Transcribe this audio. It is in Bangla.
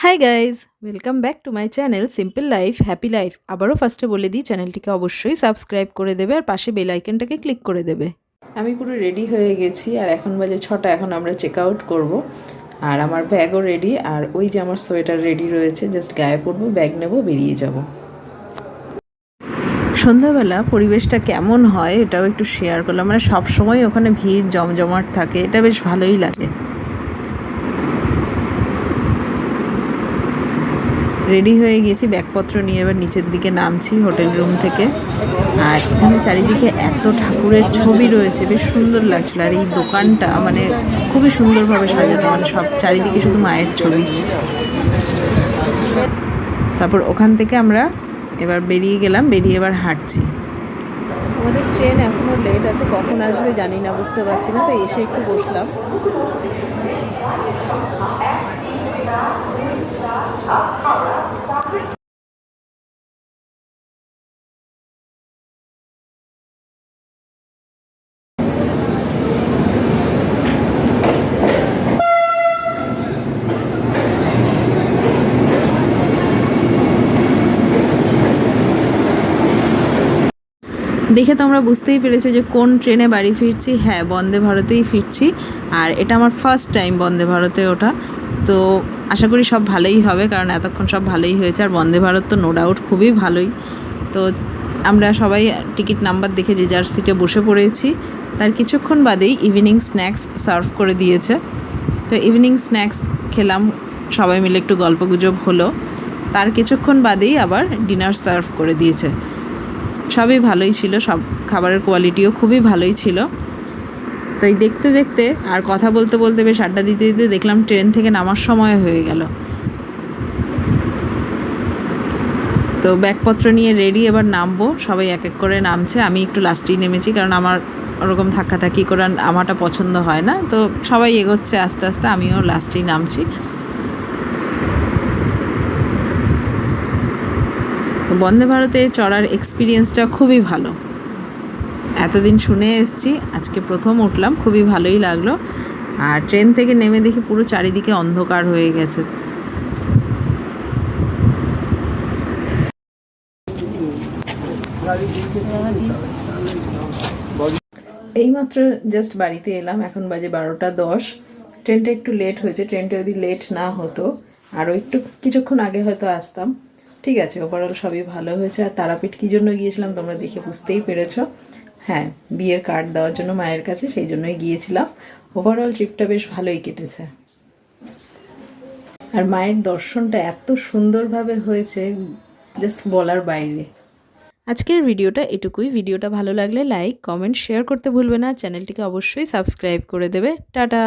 Hi guys, welcome back to my channel simple life happy life. আবারও ফার্স্টে বলে দিই, চ্যানেলটিকে অবশ্যই সাবস্ক্রাইব করে দেবে আর পাশে বেল আইকনটাকে ক্লিক করে দেবে। আমি পুরো রেডি হয়ে গেছি আর এখন বাজে 6টা। এখন আমরা চেক আউট করবো আর আমার ব্যাগও রেডি আর ওই যে আমার সোয়েটার রেডি রয়েছে, জাস্ট গায়ে পরবো, ব্যাগ নেবো, বেরিয়ে যাব। সন্ধ্যাবেলা পরিবেশটা কেমন হয় এটাও একটু শেয়ার করলাম। মানে সবসময় ওখানে ভিড় জমজমাট থাকে, এটা বেশ ভালোই লাগে। রেডি হয়ে গেছি, ব্যাগপত্র নিয়ে এবার নিচের দিকে নামছি হোটেল রুম থেকে। আর এখানে চারিদিকে এত ঠাকুরের ছবি রয়েছে, বেশ সুন্দর লাগছিল। আর এই দোকানটা মানে খুবই সুন্দরভাবে সাজানো, মানে সব চারিদিকে শুধু মায়ের ছবি। তারপর ওখান থেকে আমরা এবার বেরিয়ে গেলাম, বেরিয়ে এবার হাঁটছি। আমাদের ট্রেন এখনও লেট আছে, কখন আসবে জানি না, বুঝতে পারছি না, তো এসে একটু বসলাম। দেখে তোমরা বুঝতেই পেরেছো যে কোন ট্রেনে বাড়ি ফিরছি। হ্যাঁ, বন্দে ভারতেই ফিরছি। আর এটা আমার ফার্স্ট টাইম বন্দে ভারতে ওঠা। তো আশা করি সব ভালোই হবে, কারণ এতক্ষণ সব ভালোই হয়েছে। আর বন্দে ভারত তো নো ডাউট খুবই ভালোই। তো আমরা সবাই টিকিট নাম্বার দেখে যে যার সিটে বসে পড়েছি। তার কিছুক্ষণ বাদেই ইভিনিং স্ন্যাক্স সার্ভ করে দিয়েছে। তো ইভিনিং স্ন্যাক্স খেলাম, সবাই মিলে একটু গল্পগুজব হলো। তার কিছুক্ষণ বাদেই আবার ডিনার সার্ভ করে দিয়েছে। সবই ভালোই ছিল, সব খাবারের কোয়ালিটিও খুবই ভালোই ছিল। তো এই দেখতে দেখতে আর কথা বলতে বলতে বেশ আড্ডা দিতে দিতে দেখলাম ট্রেন থেকে নামার সময় হয়ে গেল। তো ব্যাগপত্র নিয়ে রেডি, এবার নামবো। সবাই এক এক করে নামছে, আমি একটু লাস্টেই নেমেছি, কারণ আমার ওরকম ধাক্কাধাক্কি করে আমারটা পছন্দ হয় না। তো সবাই এগোচ্ছে আস্তে আস্তে, আমিও লাস্টেই নামছি। বন্দে ভারতে চড়ার এক্সপিরিয়েন্সটা খুবই ভালো। এতদিন শুনে এসেছি, আজকে প্রথম উঠলাম, খুবই ভালোই লাগলো। আর ট্রেন থেকে নেমে দেখি পুরো চারিদিকে অন্ধকার হয়ে গেছে। এইমাত্র জাস্ট বাড়িতে এলাম, এখন বাজে 12টা 10। ট্রেনটা একটু লেট হয়েছে, ট্রেনটা যদি লেট না হতো আরও একটু কিছুক্ষণ আগে হয়তো আসতাম। ঠিক আছে, ওভারঅল সবই ভালো হয়েছে। আর তারাপীঠ কী জন্য গিয়েছিলাম তোমরা দেখে বুঝতেই পেরেছো। হ্যাঁ, বিয়ের কার্ড দেওয়ার জন্য মায়ের কাছে, সেই জন্যই গিয়েছিলাম। ওভারঅল ট্রিপটা বেশ ভালোই কেটেছে। আর মায়ের দর্শনটা এত সুন্দরভাবে হয়েছে, জাস্ট বলার বাইরে। আজকের ভিডিওটা এটুকুই। ভিডিওটা ভালো লাগলে লাইক, কমেন্ট, শেয়ার করতে ভুলবে না। চ্যানেলটিকে অবশ্যই সাবস্ক্রাইব করে দেবে। টাটা।